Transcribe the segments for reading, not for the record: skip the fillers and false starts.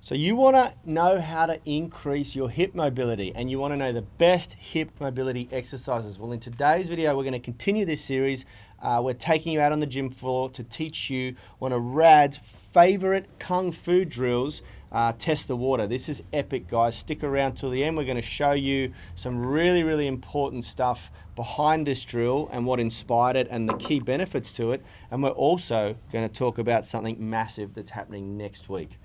So you want to know how to increase your hip mobility, and you want to know the best hip mobility exercises. Well, in today's video, we're going to continue this series. We're taking you out on the gym floor to teach you one of Rad's favorite kung fu drills, test the water. This is epic, guys. Stick around till the end. We're going to show you some really important stuff behind this drill and what inspired it and the key benefits to it. And we're also going to talk about something massive that's happening next week.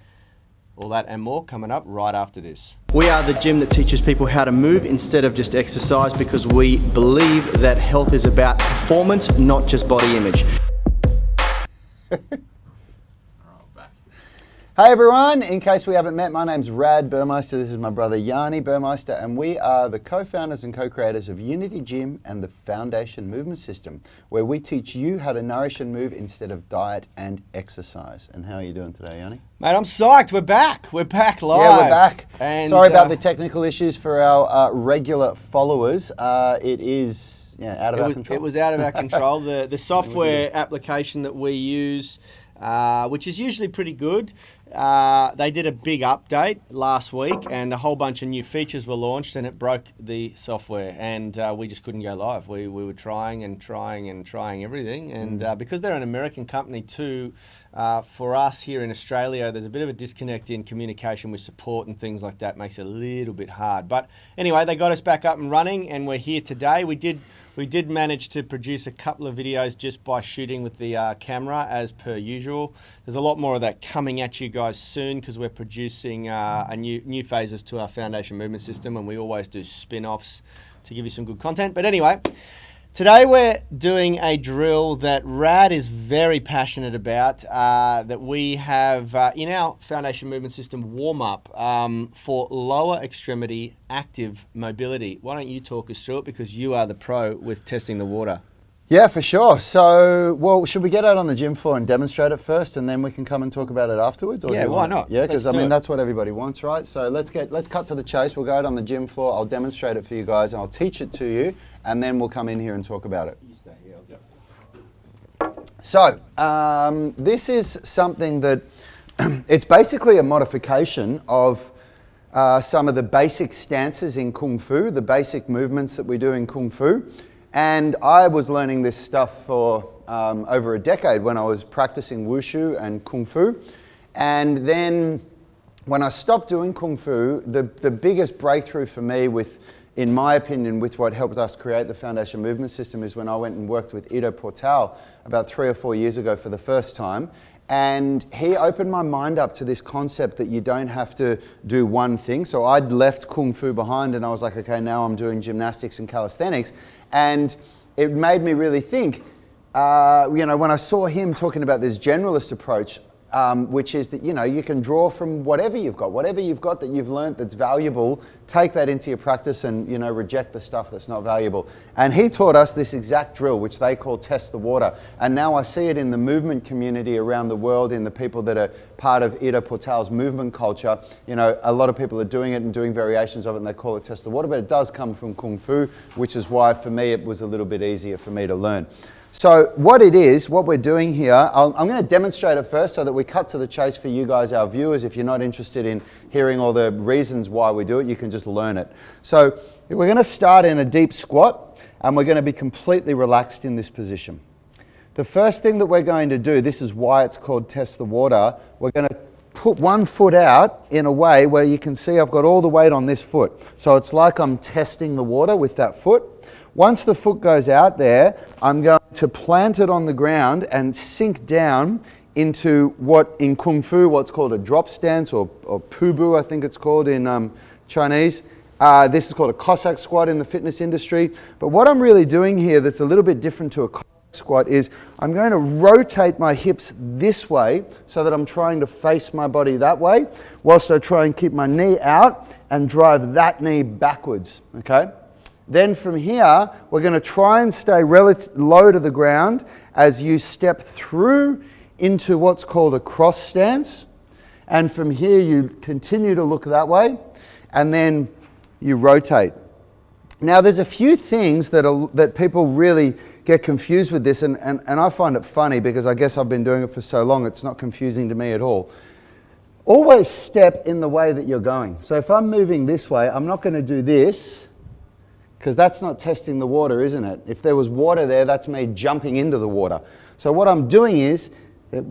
All that and more coming up right after this. We are the gym that teaches people how to move instead of just exercise, because we believe that health is about performance, not just body image. Hey everyone, in case we haven't met, my name's Rad Burmeister. This is my brother Yanni Burmeister, and we are the co-founders and co-creators of Unity Gym and the Foundation Movement System, where we teach you how to nourish and move instead of diet and exercise. And how are you doing today, Yanni? Mate, I'm psyched. We're back. We're back live. Yeah, we're back. And, sorry about the technical issues for our regular followers. It is out of our control. It was out of our control. The software application that we use, which is usually pretty good, they did a big update last week and a whole bunch of new features were launched, and it broke the software, and we just couldn't go live. We were trying everything, and because they're an American company too, for us here in Australia, there's a bit of a disconnect in communication with support and things like that. Makes it a little bit hard. But anyway, they got us back up and running, and we're here today. We did manage to produce a couple of videos just by shooting with the camera as per usual. There's a lot more of that coming at you guys soon, because we're producing a new phases to our Foundation Movement System, and we always do spin-offs to give you some good content. But anyway, today we're doing a drill that Rad is very passionate about, that we have in our Foundation Movement System warm-up for lower extremity active mobility. Why don't you talk us through it, because you are the pro with testing the water. Yeah, for sure. So, well, should we get out on the gym floor and demonstrate it first, and then we can come and talk about it afterwards? Or yeah, why not? Yeah, because I mean, that's what everybody wants, right? So let's cut to the chase. We'll go out on the gym floor. I'll demonstrate it for you guys, and I'll teach it to you, and then we'll come in here and talk about it. You stay here. Yep. So, this is something that it's basically a modification of some of the basic stances in Kung Fu, the basic movements that we do in Kung Fu. And I was learning this stuff for over a decade when I was practicing Wushu and Kung Fu. And then when I stopped doing Kung Fu, the biggest breakthrough for me in my opinion, with what helped us create the Foundation Movement System is when I went and worked with Ido Portal about 3 or 4 years ago for the first time. And he opened my mind up to this concept that you don't have to do one thing. So I'd left Kung Fu behind, and I was like, okay, now I'm doing gymnastics and calisthenics. And it made me really think, when I saw him talking about this generalist approach, which is that, you can draw from whatever you've got that you've learned that's valuable, take that into your practice and, reject the stuff that's not valuable. And he taught us this exact drill, which they call test the water. And now I see it in the movement community around the world, in the people that are part of Ido Portal's movement culture. A lot of people are doing it and doing variations of it, and they call it test the water, but it does come from Kung Fu, which is why for me it was a little bit easier for me to learn. So what we're doing here, I'm going to demonstrate it first so that we cut to the chase for you guys, our viewers. If you're not interested in hearing all the reasons why we do it, you can just learn it. So we're going to start in a deep squat, and we're going to be completely relaxed in this position. The first thing that we're going to do, this is why it's called test the water, we're going to put one foot out in a way where you can see I've got all the weight on this foot. So it's like I'm testing the water with that foot. Once the foot goes out there, I'm going to plant it on the ground and sink down into what in Kung Fu, what's called a drop stance, or pubu, I think it's called in Chinese. This is called a Cossack Squat in the fitness industry. But what I'm really doing here that's a little bit different to a Cossack Squat is I'm going to rotate my hips this way so that I'm trying to face my body that way, whilst I try and keep my knee out and drive that knee backwards, okay? Then from here, we're going to try and stay low to the ground as you step through into what's called a cross stance. And from here, you continue to look that way, and then you rotate. Now, there's a few things that people really get confused with this, and I find it funny because I guess I've been doing it for so long, it's not confusing to me at all. always step in the way that you're going. So if I'm moving this way, I'm not going to do this, because that's not testing the water, isn't it? If there was water there, that's me jumping into the water. So what I'm doing is,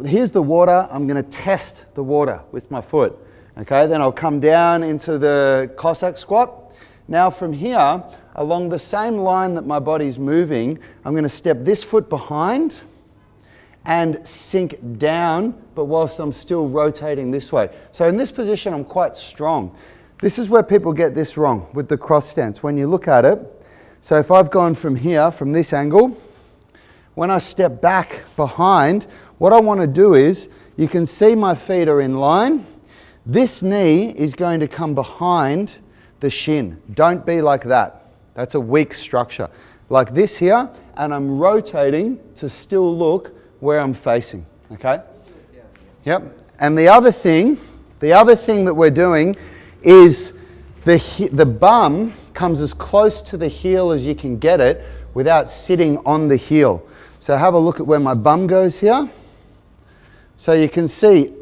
here's the water, I'm going to test the water with my foot. Okay, then I'll come down into the Cossack Squat. Now from here, along the same line that my body's moving, I'm going to step this foot behind and sink down, but whilst I'm still rotating this way. So in this position, I'm quite strong. This is where people get this wrong with the cross stance. When you look at it, so if I've gone from here, from this angle, when I step back behind, what I want to do is, you can see my feet are in line. This knee is going to come behind the shin. Don't be like that. That's a weak structure. Like this here, and I'm rotating to still look where I'm facing, okay? Yep. And the other thing that we're doing is the bum comes as close to the heel as you can get it without sitting on the heel. So have a look at where my bum goes here. So you can see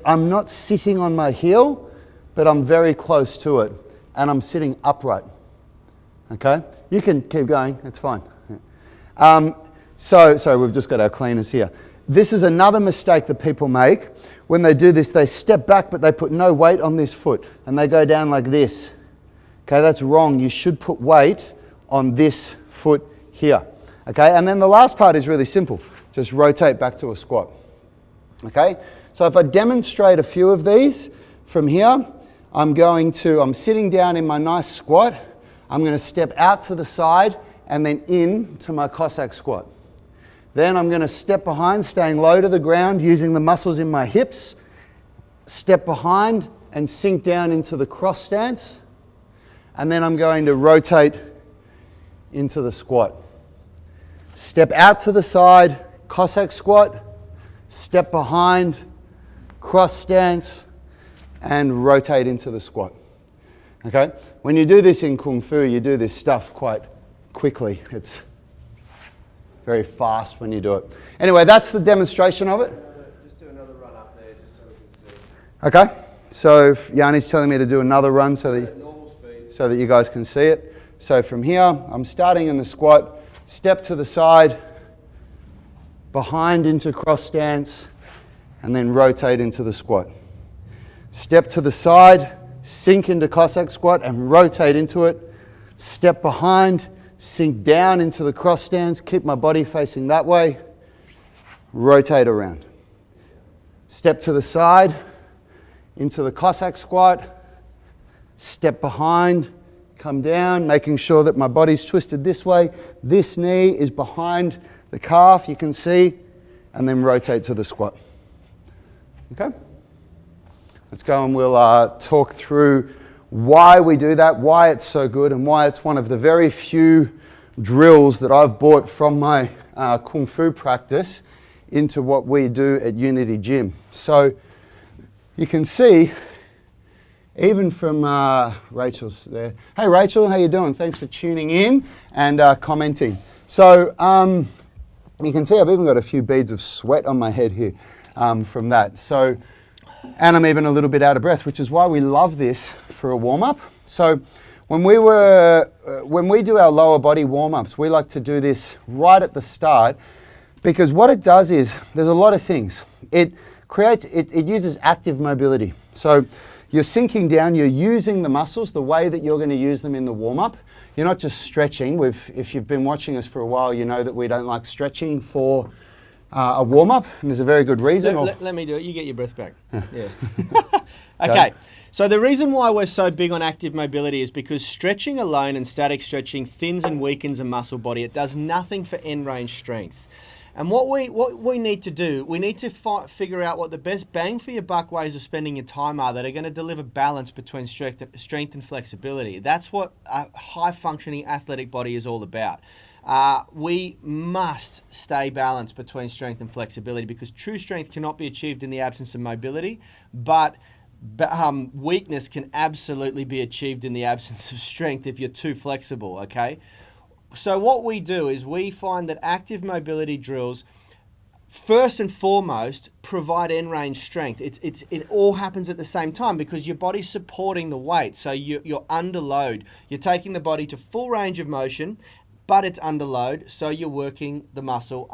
I'm not sitting on my heel, but I'm very close to it, and I'm sitting upright. Okay? You can keep going, it's fine. So we've just got our cleaners here. This is another mistake that people make. When they do this, they step back, but they put no weight on this foot, and they go down like this. Okay, that's wrong. You should put weight on this foot here. Okay, and then the last part is really simple. Just rotate back to a squat. Okay, so if I demonstrate a few of these from here, I'm sitting down in my nice squat. I'm going to step out to the side and then in to my Cossack squat. Then I'm going to step behind, staying low to the ground, using the muscles in my hips. Step behind and sink down into the cross stance. And then I'm going to rotate into the squat. Step out to the side, Cossack squat. Step behind, cross stance, and rotate into the squat. Okay? When you do this in Kung Fu, you do this stuff quite quickly. It's very fast when you do it. Anyway, that's the demonstration of it. Just do another run up there just so we can see. Okay, so Yanni's telling me to do another run so that you guys can see it. So from here, I'm starting in the squat, step to the side, behind into cross stance, and then rotate into the squat. Step to the side, sink into Cossack squat and rotate into it. Step behind, sink down into the cross stance, keep my body facing that way, rotate around. Step to the side, into the Cossack squat, step behind, come down, making sure that my body's twisted this way. This knee is behind the calf, you can see, and then rotate to the squat. Okay? Let's go and we'll talk through why we do that, why it's so good, and why it's one of the very few drills that I've brought from my Kung Fu practice into what we do at Unity Gym. So you can see, even from Rachel's there. Hey Rachel, how you doing? Thanks for tuning in and commenting. So you can see I've even got a few beads of sweat on my head here from that. So, and I'm even a little bit out of breath, which is why we love this for a warm-up. So when we do our lower body warm-ups, we like to do this right at the start, because what it does is, there's a lot of things. It uses active mobility. So you're sinking down, you're using the muscles the way that you're going to use them in the warm-up. You're not just stretching. If you've been watching us for a while, you know that we don't like stretching for a warm-up, and there's a very good reason. Let me do it. You get your breath back. Yeah. Okay. So the reason why we're so big on active mobility is because stretching alone and static stretching thins and weakens a muscle body. It does nothing for end range strength. And what we need to do, we need to figure out what the best bang for your buck ways of spending your time are that are going to deliver balance between strength and flexibility. That's what a high-functioning athletic body is all about. We must stay balanced between strength and flexibility, because true strength cannot be achieved in the absence of mobility, but weakness can absolutely be achieved in the absence of strength if you're too flexible, okay? So what we do is we find that active mobility drills first and foremost, provide end range strength. It all happens at the same time because your body's supporting the weight. So you're under load. You're taking the body to full range of motion, but it's under load, so you're working the muscle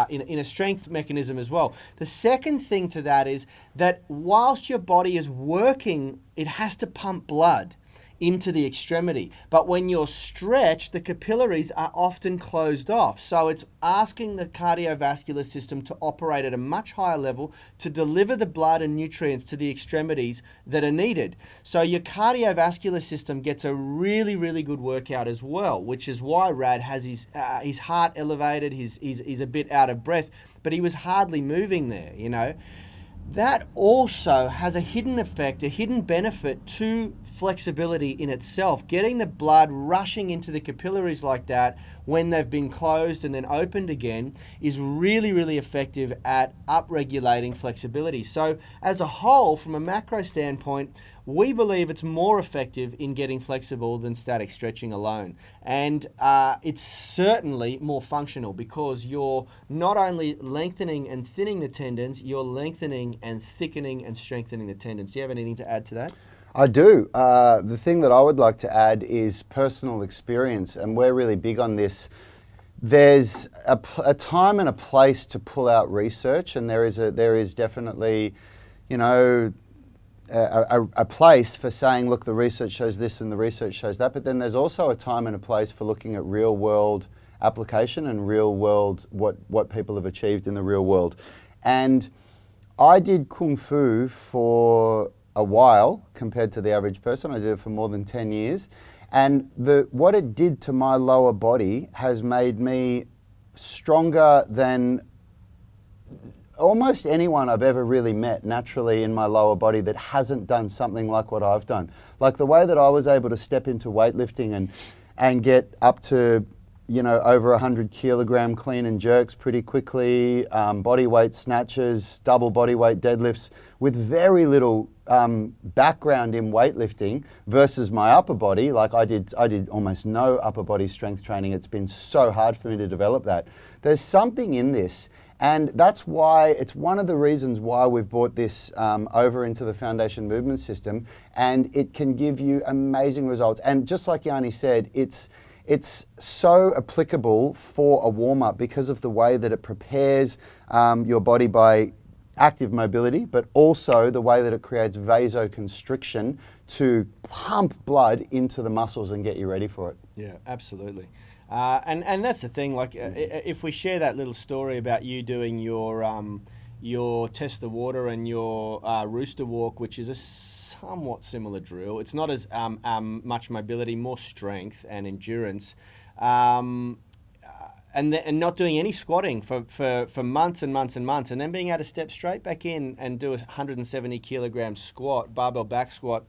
in a strength mechanism as well. The second thing to that is that whilst your body is working, it has to pump blood into the extremity. But when you're stretched, the capillaries are often closed off. So it's asking the cardiovascular system to operate at a much higher level to deliver the blood and nutrients to the extremities that are needed. So your cardiovascular system gets a really, really good workout as well, which is why Rad has his heart elevated, he's a bit out of breath, but he was hardly moving there, you know. That also has a hidden effect, a hidden benefit to flexibility in itself. Getting the blood rushing into the capillaries like that when they've been closed and then opened again is really, really effective at upregulating flexibility. So as a whole, from a macro standpoint, we believe it's more effective in getting flexible than static stretching alone. And it's certainly more functional because you're not only lengthening and thinning the tendons, you're lengthening and thickening and strengthening the tendons. Do you have anything to add to that? I do. The thing that I would like to add is personal experience, and we're really big on this. There's a time and a place to pull out research, and there is definitely, you know, a place for saying, look, the research shows this and the research shows that, but then there's also a time and a place for looking at real world application and real world, what people have achieved in the real world. And I did Kung Fu for a while compared to the average person. I did it for more than 10 years. And what it did to my lower body has made me stronger than almost anyone I've ever really met naturally in my lower body that hasn't done something like what I've done. Like the way that I was able to step into weightlifting and get up to, you know, over 100 kilogram clean and jerks pretty quickly, body weight snatches, double body weight deadlifts with very little background in weightlifting versus my upper body. Like I did almost no upper body strength training. It's been so hard for me to develop that. There's something in this, and that's why it's one of the reasons why we've brought this over into the foundation movement system, and it can give you amazing results. And just like Yanni said, it's so applicable for a warm-up because of the way that it prepares your body by active mobility, but also the way that it creates vasoconstriction to pump blood into the muscles and get you ready for it. Yeah, absolutely. And that's the thing, like if we share that little story about you doing your test the water and your rooster walk, which is a somewhat similar drill. It's not as much mobility, more strength and endurance. And not doing any squatting for months and months and months, and then being able to step straight back in and do a 170 kilogram squat, barbell back squat,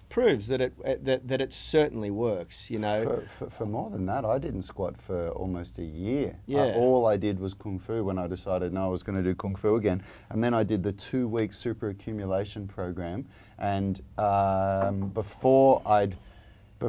proves that it certainly works. You know, for more than that, I didn't squat for almost a year. Yeah. All I did was Kung Fu when I decided I was going to do Kung Fu again, and then I did the 2-week super accumulation program. And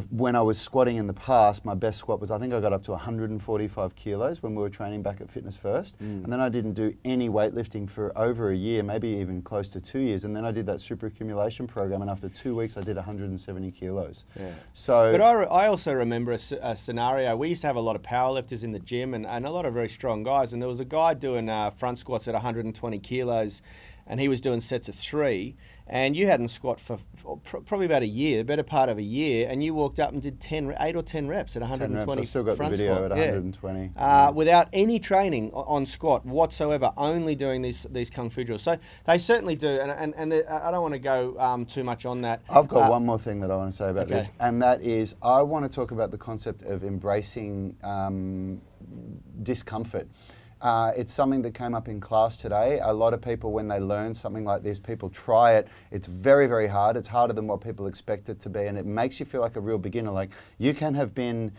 when I was squatting in the past, my best squat was, I think I got up to 145 kilos when we were training back at Fitness First. And then I didn't do any weightlifting for over a year, maybe even close to 2 years. And then I did that super accumulation program, and after 2 weeks, I did 170 kilos. Yeah. So, but I also remember a scenario. We used to have a lot of powerlifters in the gym and a lot of very strong guys. And there was a guy doing front squats at 120 kilos, and he was doing sets of 3. And you hadn't squat for probably about a year, the better part of a year, and you walked up and did 8 or 10 reps at 120 I still got the video squat. at 120. Without any training on squat whatsoever, only doing these Kung Fu drills. So they certainly do, and I don't want to go too much on that. I've got one more thing that I want to say about this, and that is I want to talk about the concept of embracing discomfort. It's something that came up in class today. A lot of people, when they learn something like this, people try it. It's very, very hard. It's harder than what people expect it to be, and it makes you feel like a real beginner. Like you can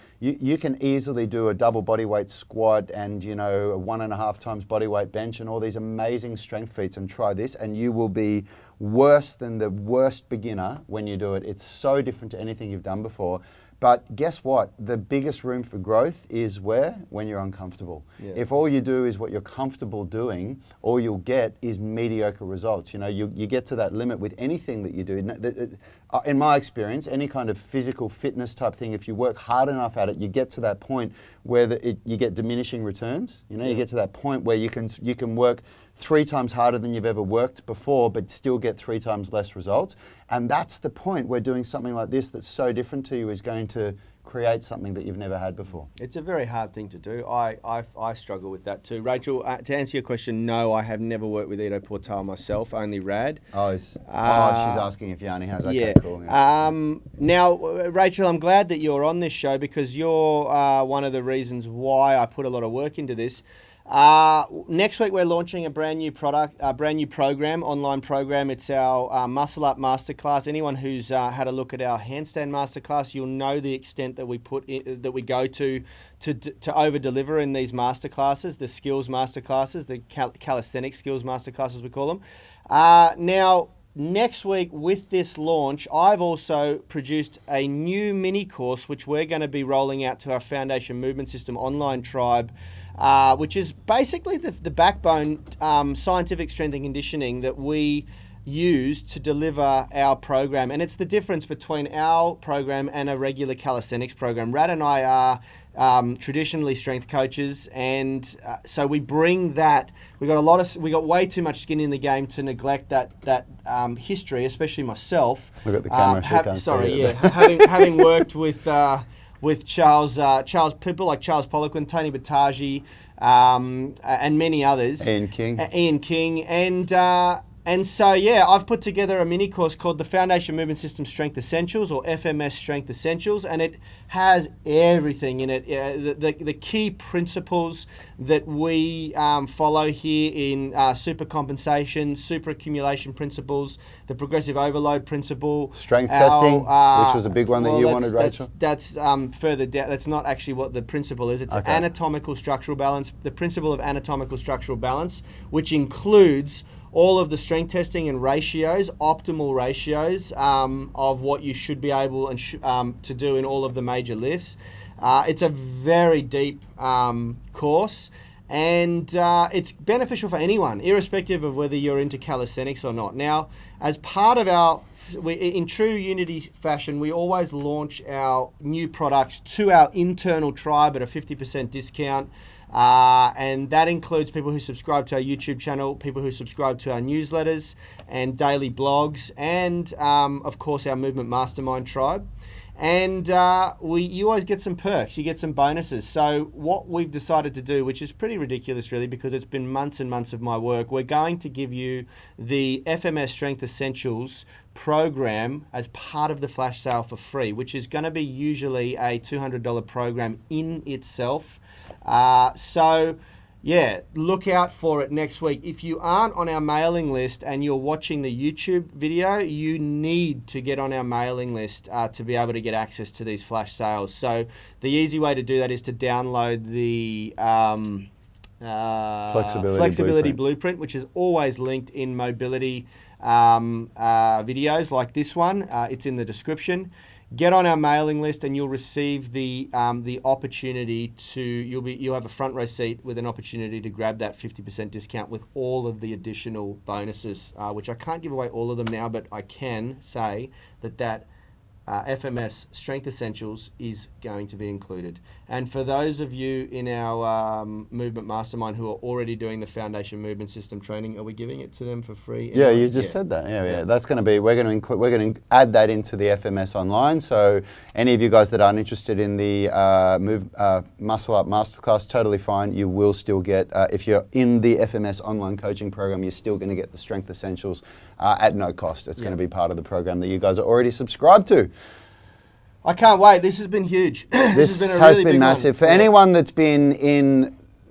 easily do a double body weight squat and, you know, a 1.5 times body weight bench and all these amazing strength feats, and try this, and you will be worse than the worst beginner when you do it. It's so different to anything you've done before. But guess what? The biggest room for growth is where? When you're uncomfortable. Yeah. If all you do is what you're comfortable doing, all you'll get is mediocre results. You know, you get to that limit with anything that you do. In my experience, any kind of physical fitness type thing, if you work hard enough at it, you get to that point where you get diminishing returns. You know, you get to that point where you can work 3 times harder than you've ever worked before, but still get 3 times less results. And that's the point where doing something like this that's so different to you is going to create something that you've never had before. It's a very hard thing to do. I struggle with that too. Rachel, to answer your question, no, I have never worked with Ido Portal myself, only Rad. She's asking if Yanni has. Okay, yeah. cool. Yeah. Now, Rachel, I'm glad that you're on this show because you're one of the reasons why I put a lot of work into this. Next week we're launching a brand new product, a brand new program, online program. It's our Muscle Up Masterclass. Anyone who's had a look at our handstand masterclass, you'll know the extent that we that we go to over deliver in these masterclasses, the skills masterclasses, the calisthenic skills masterclasses we call them. Now, next week with this launch, I've also produced a new mini course which we're going to be rolling out to our Foundation Movement System online tribe. Which is basically the backbone scientific strength and conditioning that we use to deliver our program. And it's the difference between our program and a regular calisthenics program. Rad and I are traditionally strength coaches, and so we bring that. We got way too much skin in the game to neglect that history, especially myself. Look at the camera. Having worked with Charles people like Charles Poliquin, Tony Battaji, and many others. Ian King. And so, yeah, I've put together a mini course called the Foundation Movement System Strength Essentials, or FMS Strength Essentials, and it has everything in it. The key principles that we follow here in super compensation, super accumulation principles, the progressive overload principle. Strength testing, which was a big one that you wanted, Rachel. That's further down. That's not actually what the principle is. It's anatomical structural balance, the principle of anatomical structural balance, which includes all of the strength testing and ratios, optimal ratios of what you should be able to do in all of the major lifts. It's a very deep course, and it's beneficial for anyone, irrespective of whether you're into calisthenics or not. Now, as part of in true Unity fashion, we always launch our new products to our internal tribe at a 50% discount. And that includes people who subscribe to our YouTube channel, people who subscribe to our newsletters and daily blogs, and of course our Movement Mastermind tribe. And you always get some perks, you get some bonuses. So what we've decided to do, which is pretty ridiculous really, because it's been months and months of my work, we're going to give you the FMS Strength Essentials program as part of the flash sale for free, which is going to be usually a $200 program in itself. So yeah, look out for it next week. If you aren't on our mailing list and you're watching the YouTube video, you need to get on our mailing list to be able to get access to these flash sales. So the easy way to do that is to download the flexibility blueprint, which is always linked in mobility videos like this one. It's in the description. Get on our mailing list and you'll receive the opportunity you'll have a front row seat with an opportunity to grab that 50% discount with all of the additional bonuses, which I can't give away all of them now, but I can say that FMS Strength Essentials is going to be included. And for those of you in our Movement Mastermind who are already doing the Foundation Movement System training, are we giving it to them for free? Yeah, you just said that. Yeah. That's going to be. We're going to add that into the FMS online. So any of you guys that aren't interested in the Muscle Up Masterclass, totally fine. You will still get if you're in the FMS online coaching program, you're still going to get the Strength Essentials at no cost. It's going to be part of the program that you guys are already subscribed to. I can't wait. This has been huge. This has been massive. For anyone that's been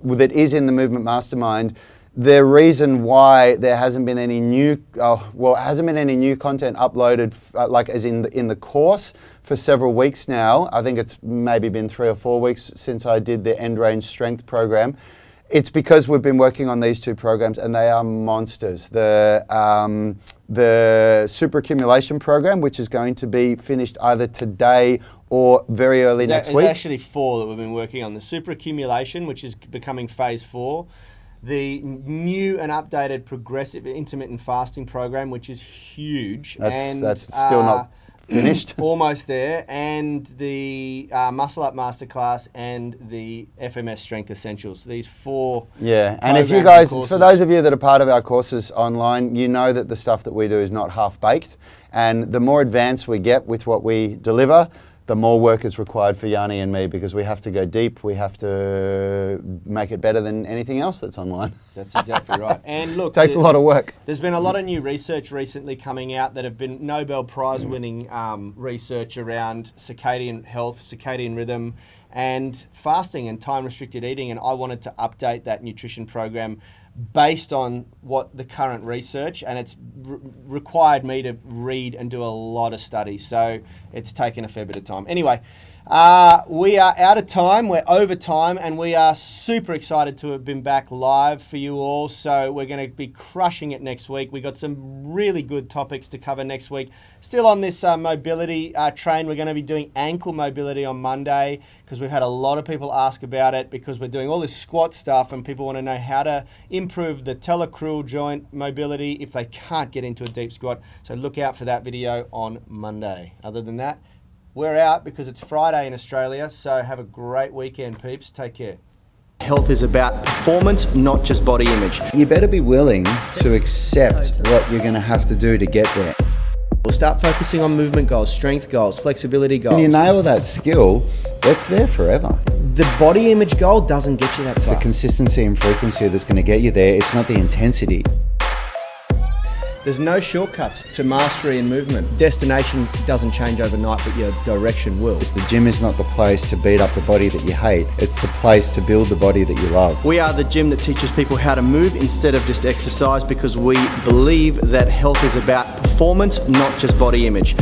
that is in the Movement Mastermind, the reason why there hasn't been any new, hasn't been any new content uploaded, like as in the course for several weeks now. I think it's maybe been 3 or 4 weeks since I did the End Range Strength program. It's because we've been working on these 2 programs and they are monsters. The super accumulation program, which is going to be finished either today or very early next week. There's actually 4 that we've been working on. The superaccumulation, which is becoming phase 4. The new and updated progressive intermittent fasting program, which is huge. That's still not finished. Almost there. And the Muscle Up Masterclass and the FMS Strength Essentials. These 4. Yeah, and if you guys, for those of you that are part of our courses online, you know that the stuff that we do is not half-baked. And the more advanced we get with what we deliver, the more work is required for Yanni and me, because we have to go deep. We have to make it better than anything else that's online. That's exactly right. And look, it takes a lot of work. There's been a lot of new research recently coming out that have been Nobel Prize winning research around circadian health, circadian rhythm, and fasting and time restricted eating. And I wanted to update that nutrition program based on what the current research, and it's required me to read and do a lot of studies, so it's taken a fair bit of time. Anyway, we are out of time, we're over time, and we are super excited to have been back live for you all, so we're going to be crushing it next week. We got some really good topics to cover next week. Still on this mobility train, we're going to be doing ankle mobility on Monday, because we've had a lot of people ask about it, because we're doing all this squat stuff and people want to know how to improve the talocrural joint mobility if they can't get into a deep squat. So look out for that video on Monday. Other than that, we're out because it's Friday in Australia, so have a great weekend, peeps. Take care. Health is about performance, not just body image. You better be willing to accept what you're going to have to do to get there. We'll start focusing on movement goals, strength goals, flexibility goals. When you nail that skill, it's there forever. The body image goal doesn't get you that far. It's the consistency and frequency that's going to get you there. It's not the intensity. There's no shortcuts to mastery and movement. Destination doesn't change overnight, but your direction will. The gym is not the place to beat up the body that you hate. It's the place to build the body that you love. We are the gym that teaches people how to move instead of just exercise, because we believe that health is about performance, not just body image.